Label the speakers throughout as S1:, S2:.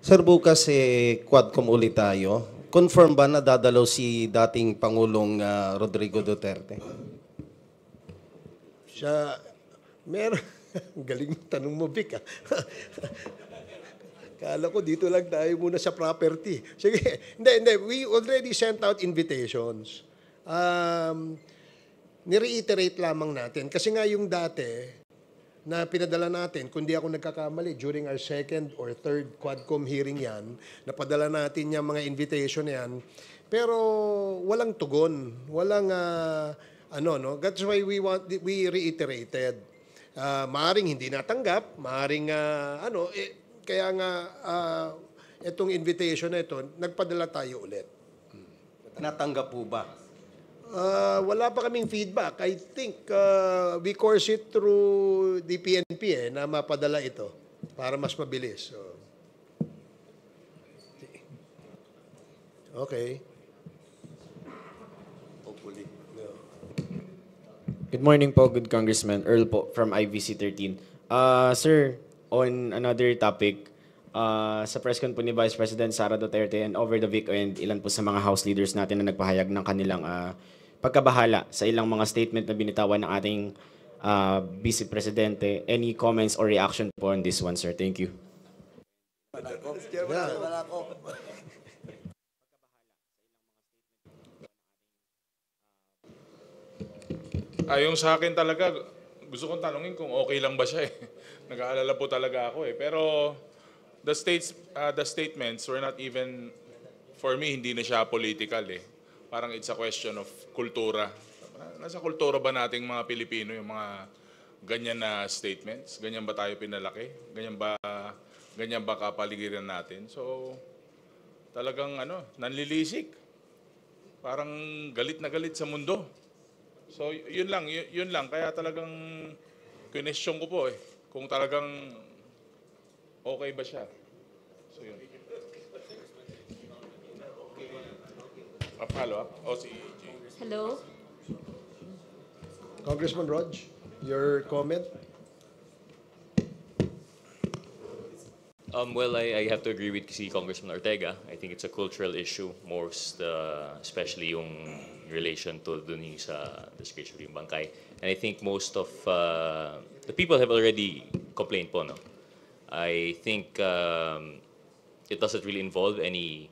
S1: Sir, bukas Quadcom ulit tayo. Confirm ba na dadalaw si dating Pangulong Rodrigo Duterte?
S2: Siya, meron. Galing ng tanong mo, Vic. Kala ko dito lang tayo muna sa property. Sige, hindi. We already sent out invitations. Nireiterate lamang natin. Kasi nga yung dati na pinadala natin, kundi ako nagkakamali, during our second or third Quadcom hearing yan, napadala natin yung mga invitation na yan. Pero walang tugon. Walang, no? That's why we reiterated. Maaring hindi natanggap, maaring, kaya nga, itong invitation na ito, nagpadala tayo ulit.
S1: Natanggap po ba?
S2: Wala pa kaming feedback. I think we course it through the PNP na mapadala ito para mas mabilis. So, okay.
S1: Hopefully.
S3: Good morning po, good Congressman. Earl po from IVC 13. Sir, on another topic, sa press con po ni Vice President Sara Duterte and over the weekend, ilan po sa mga House leaders natin na nagpahayag ng kanilang pagkabahala sa ilang mga statement na binitawan ng ating Vice Presidente. Any comments or reaction po on this one, sir? Thank you.
S4: Yung sa akin talaga, gusto kong tanungin kung okay lang ba siya eh. Nag-aalala po talaga ako eh. Pero the statements were not even, for me, hindi na siya political eh. Parang it's a question of kultura. Nasa kultura ba nating mga Pilipino yung mga ganyan na statements? Ganyan ba tayo pinalaki? Ganyan ba kapaligiran natin? So, talagang nanlilisik. Parang galit na galit sa mundo. So, yun lang. Kaya talagang question ko po eh, kung talagang okay ba siya. So, yun. Follow up?
S5: Hello?
S2: Congressman Rog, your comment?
S6: Well, I have to agree with si Congressman Ortega. I think it's a cultural issue, especially yung relation to dun sa description yung bangkay. And I think most of the people have already complained po, no? I think it doesn't really involve any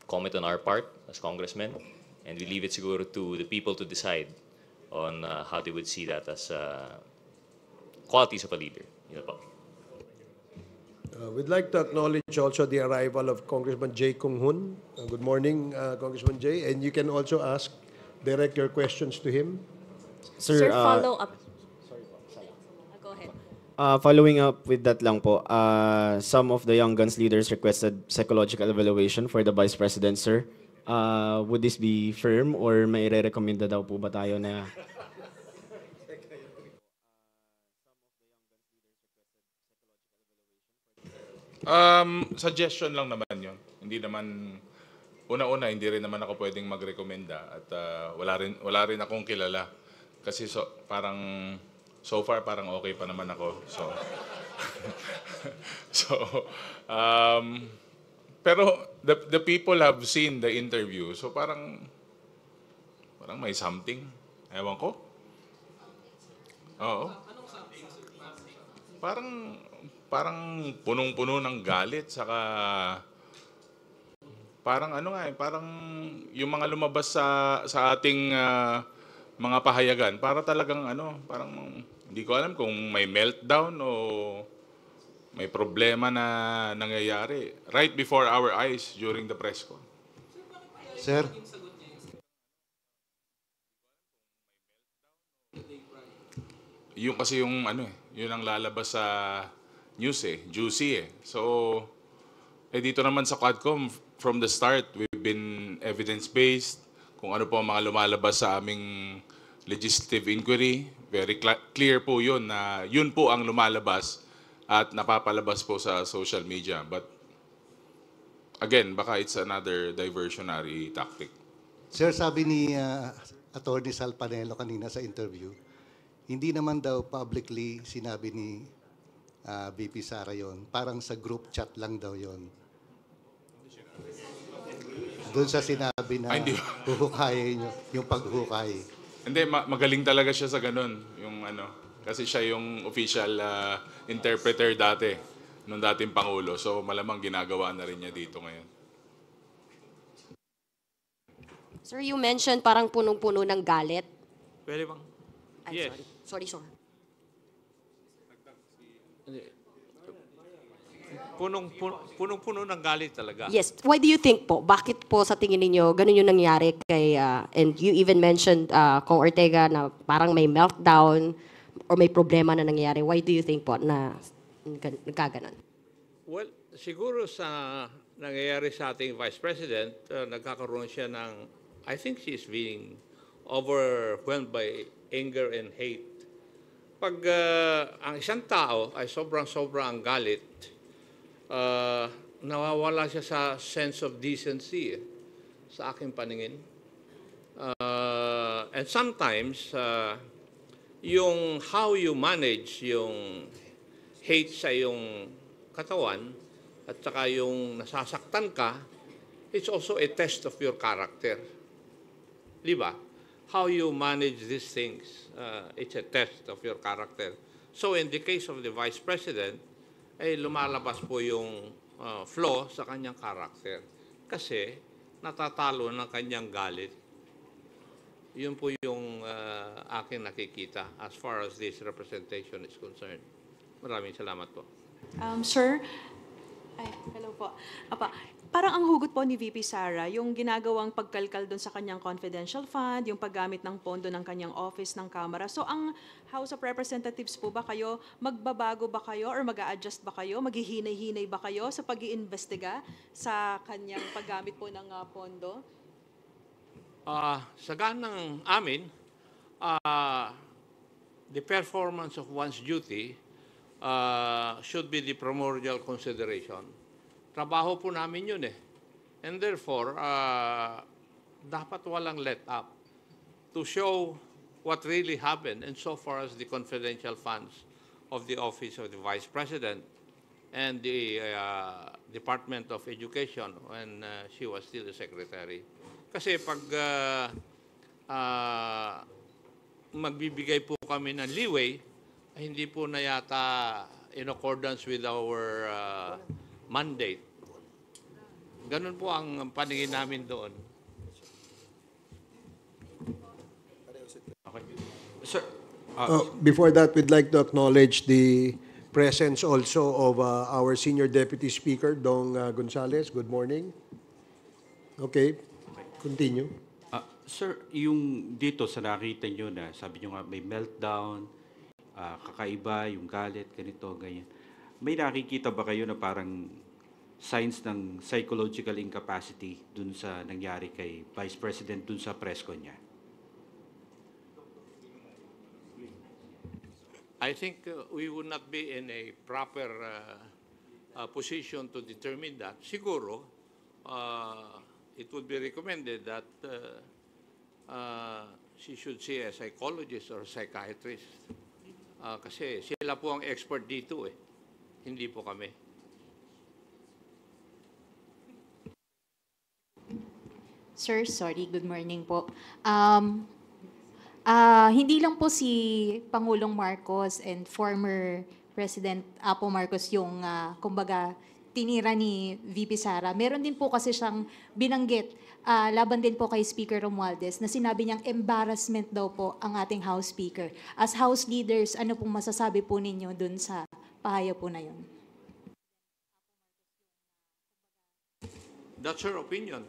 S6: comment on our part as congressmen, and we leave it siguro to the people to decide on how they would see that as qualities of a leader. You know po.
S2: We'd like to acknowledge also the arrival of Congressman Jay Kung Hoon. Good morning, Congressman Jay. And you can also direct your questions to him.
S5: Sir, follow up. Go ahead.
S3: Following up with that lang po, some of the Young Guns leaders requested psychological evaluation for the Vice President, sir. Would this be firm or may re-recommenda daw po ba tayo na
S4: suggestion lang naman yun. Hindi naman, una-una, hindi rin naman ako pwedeng magrekomenda at wala rin akong kilala. Kasi so far parang okay pa naman ako. Pero the people have seen the interview. So parang may something. Ewan ko. Oo. Parang punong-puno ng galit, saka parang parang yung mga lumabas sa ating mga pahayagan, para talagang parang hindi ko alam kung may meltdown o may problema na nangyayari right before our eyes during the press con.
S7: Sir?
S4: Yung kasi yung yun ang lalabas sa news juicy So, dito naman sa Quadcom, from the start, we've been evidence-based. Kung ano po ang mga lumalabas sa aming legislative inquiry, very clear po yun na yun po ang lumalabas at napapalabas po sa social media. But, again, baka it's another diversionary tactic.
S7: Sir, sabi ni Attorney Sal Panelo kanina sa interview, hindi naman daw publicly sinabi ni VP Sara yon. Parang sa group chat lang daw yon. Doon sa sinabi na
S4: Ay, hindi.
S7: huhukayin nyo, yung paghukay.
S4: Hindi, magaling talaga siya sa ganun. Yung kasi siya yung official interpreter dati, nung dating Pangulo. So malamang ginagawa na rin niya dito ngayon.
S5: Sir, you mentioned parang punong-puno ng galit.
S8: Pwede bang?
S5: I'm
S8: Yes.
S5: sorry, sir.
S8: Punong-puno ng galit talaga.
S5: Yes. Why do you think po? Bakit po sa tingin ninyo ganun yung nangyari kay, and you even mentioned Kong Ortega na parang may meltdown or may problema na nangyari. Why do you think po na nagkaganon?
S8: Well, siguro sa nangyayari sa ating Vice President, nagkakaroon siya ng, I think she's being overwhelmed by anger and hate. Pag ang isang tao ay sobrang-sobrang ang galit, nawawala siya sa sense of decency sa aking paningin. And sometimes, yung how you manage yung hate sa yung katawan at saka yung nasasaktan ka, it's also a test of your character. Di ba? How you manage these things, it's a test of your character. So in the case of the Vice President, ay lumalabas po yung flaw sa kanyang character. Kasi natatalo ng kanyang galit. Yun po yung aking nakikita as far as this representation is concerned. Maraming salamat po.
S9: Sir, ay, hello po. Apa, parang ang hugot po ni VP Sara, yung ginagawang pagkalkal doon sa kanyang confidential fund, yung paggamit ng pondo ng kanyang office ng Kamara. So ang House of Representatives po ba kayo, magbabago ba kayo or mag-a-adjust ba kayo, maghihinay-hinay ba kayo sa pag-iimbestiga sa kanyang paggamit po ng pondo?
S8: Sa ganang amin, the performance of one's duty should be the primordial consideration. Trabaho po namin yun eh. And therefore, dapat walang let up to show what really happened and so far as the confidential funds of the Office of the Vice President and the Department of Education when she was still the Secretary. Kasi pag magbibigay po kami ng leeway, hindi po na yata in accordance with our mandate. Ganun po ang paningin namin doon.
S2: Sir, before that, we'd like to acknowledge the presence also of our Senior Deputy Speaker, Dong Gonzales. Good morning. Okay, continue.
S10: Sir, yung dito sa nakita nyo na, sabi nyo nga may meltdown, kakaiba, yung galit, ganito, ganyan. May nakikita ba kayo na parang signs ng psychological incapacity dun sa nangyari kay Vice President dun sa press con niya?
S8: I think we would not be in a proper position to determine that. Siguro, it would be recommended that she should see a psychologist or psychiatrist. Kasi sila po ang expert dito eh. Hindi po kami.
S11: Sir, sorry, good morning po. Hindi lang po si Pangulong Marcos and former President Apo Marcos yung, kumbaga, tinira ni VP Sara. Meron din po kasi siyang binanggit, laban din po kay Speaker Romualdez, na sinabi niyang embarrassment daw po ang ating House Speaker. As House leaders, ano pong masasabi po ninyo dun sa pahayag po na yun?
S8: That's her opinion.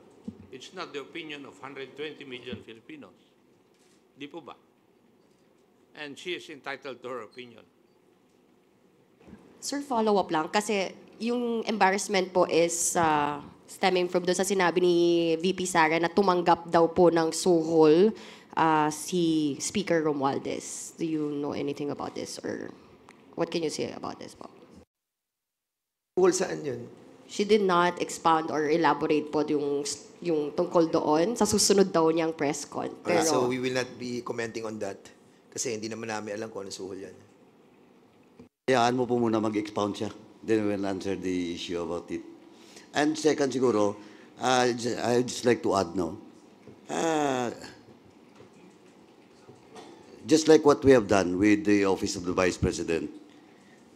S8: It's not the opinion of 120 million Filipinos. Di po ba? And she is entitled to her opinion.
S5: Sir, follow-up lang. Kasi yung embarrassment po is stemming from doon sa sinabi ni VP Sara na tumanggap daw po ng suhol si Speaker Romualdez. Do you know anything about this? Or what can you say about this po?
S12: Suhol saan yun?
S5: She did not expound or elaborate po yung tungkol doon sa susunod daw niyang press con. Pero,
S12: So we will not be commenting on that kasi hindi naman namin alam kung ano suhol yan.
S13: hayaan mo po muna mag-expound siya. Then we'll answer the issue about it. And second siguro, I'd just like to add now, just like what we have done with the Office of the Vice President,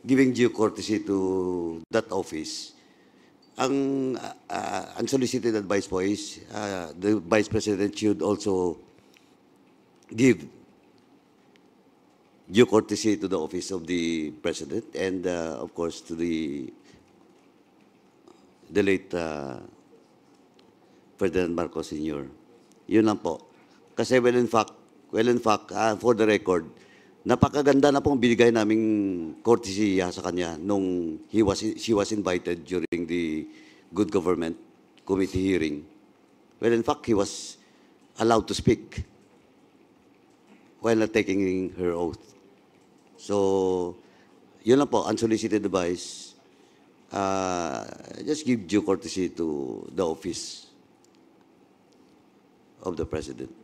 S13: giving due courtesy to that office, ang unsolicited advice po is the Vice President should also give due courtesy to the Office of the President and, of course, to the late Ferdinand Marcos Sr. Yun lang po. Kasi well in fact, for the record, napakaganda na pong binigay naming courtesy sa kanya nung she was invited during the Good Government Committee hearing. Well, in fact, he was allowed to speak while not taking her oath. So, yun lang po, unsolicited advice. Just give due courtesy to the office of the President.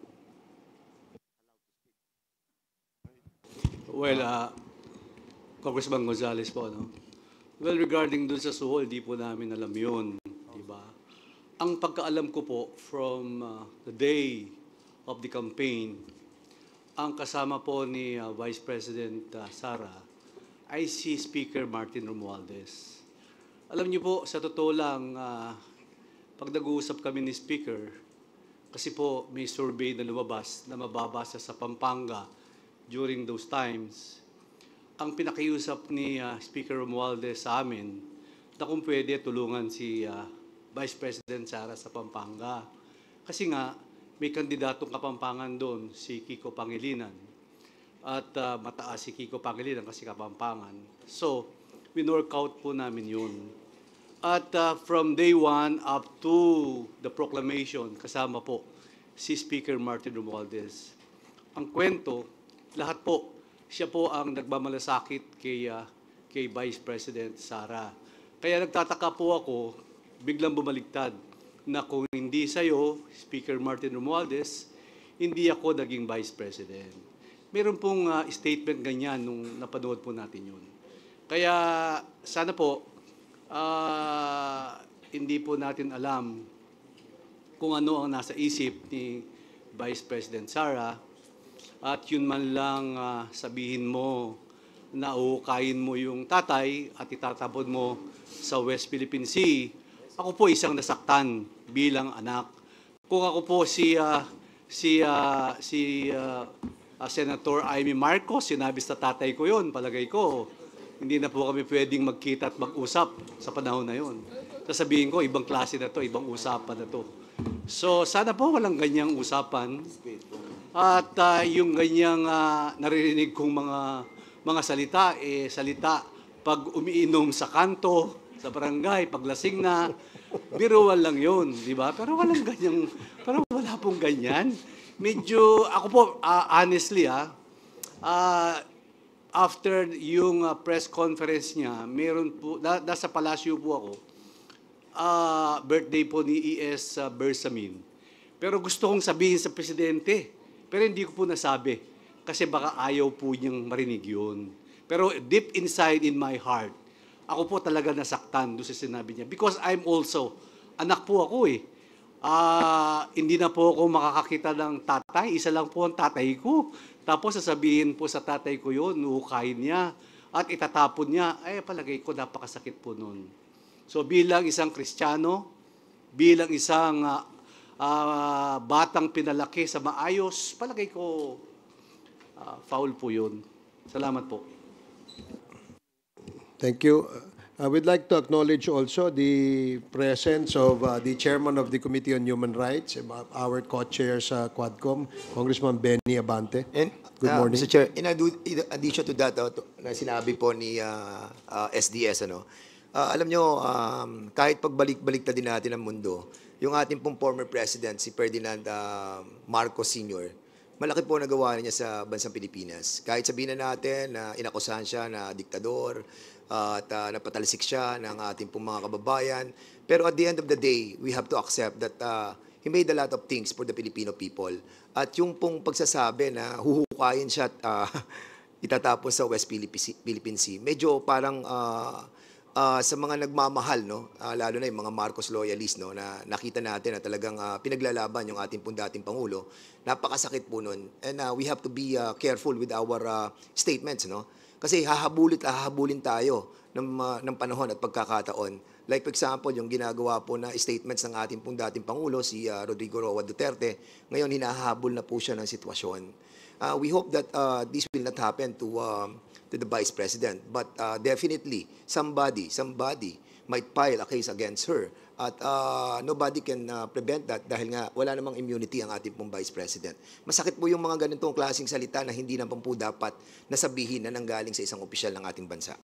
S14: Well, Congressman Gonzales po, no? Well, regarding dun sa suhol, di po namin alam yun, di ba? Ang pagkaalam ko po from the day of the campaign, ang kasama po ni Vice President Sara ay si Speaker Martin Romualdez. Alam niyo po, sa totoo lang, pag nag-uusap kami ni Speaker, kasi po may survey na lumabas na mababasa sa Pampanga during those times, ang pinakiusap ni Speaker Romualdez sa amin na kung pwede tulungan si Vice President Sara sa Pampanga. Kasi nga, may kandidatong Kapampangan doon, si Kiko Pangilinan. At mataas si Kiko Pangilinan kasi Kapampangan. So, winork out po namin yun. At from day one up to the proclamation, kasama po si Speaker Martin Romualdez. Ang kwento, lahat po, siya po ang nagmamalasakit kay Vice President Sara. Kaya nagtataka po ako, biglang bumaligtad, na kung hindi sa'yo, Speaker Martin Romualdez, hindi ako naging Vice President. Meron pong statement ganyan nung napanood po natin yun. Kaya sana po, hindi po natin alam kung ano ang nasa isip ni Vice President Sara, at yun man lang sabihin mo na uhukayin mo yung tatay at itatapon mo sa West Philippine Sea. Ako po isang nasaktan bilang anak. Kung ako po si Senator Amy Marcos, sinabi sa tatay ko yun, palagay ko, hindi na po kami pwedeng magkita at mag-usap sa panahon na yun. Sasabihin ko, ibang klase na to, ibang usapan na to. So sana po walang ganyang usapan. At yung ganyang naririnig kong mga salita, salita pag umiinom sa kanto, sa barangay, paglasing na, biruan lang yun, di ba? Pero walang ganyang, pero wala pong ganyan. Medyo, ako po, honestly, after yung press conference niya, meron po, nasa palasyo po ako, birthday po ni E.S. Bersamin. Pero gusto kong sabihin sa presidente, pero hindi ko po nasabi, kasi baka ayaw po niyang marinig yun. Pero deep inside in my heart, ako po talaga nasaktan doon sa sinabi niya. Because I'm also, anak po ako eh. Hindi na po ako makakakita ng tatay. Isa lang po ang tatay ko. Tapos sasabihin po sa tatay ko yun, nuhukayin niya at itatapon niya. Ay, palagay ko napakasakit po nun. So bilang isang Kristiyano, bilang isang batang pinalaki sa maayos, palagay ko foul po yun. Salamat po.
S2: Thank you. I would like to acknowledge also the presence of the chairman of the Committee on Human Rights, our co-chair sa Quadcom, Congressman Benny Abante.
S12: And,
S2: good morning.
S12: Mr. Chair, in addition to that, na sinabi po ni SDS, alam nyo, kahit pagbalik-balik na din natin ang mundo, yung ating pong former president, si Ferdinand Marcos Sr., malaki po nagawa niya sa bansang Pilipinas. Kahit sabihin na natin na inakusahan siya na diktador, at napatalisik siya ng ating pong mga kababayan. Pero at the end of the day, we have to accept that he made a lot of things for the Filipino people. At yung pong pagsasabi na huhukayin siya at itatapon sa West Philippine Sea. Medyo parang sa mga nagmamahal, no, lalo na yung mga Marcos loyalists, no, na nakita natin na talagang pinaglalaban yung ating pong dating Pangulo, napakasakit po nun. And we have to be careful with our statements, no? Kasi hahabulin tayo ng panahon at pagkakataon. Like for example, yung ginagawa po na statements ng ating pong dating Pangulo, si Rodrigo Roa Duterte, ngayon hinahabol na po siya ng sitwasyon. We hope that this will not happen to the Vice President. But definitely, somebody might file a case against her. At nobody can prevent that dahil nga wala namang immunity ang ating pong Vice President. Masakit po yung mga ganitong klaseng salita na hindi naman po dapat nasabihin na nanggaling sa isang opisyal ng ating bansa.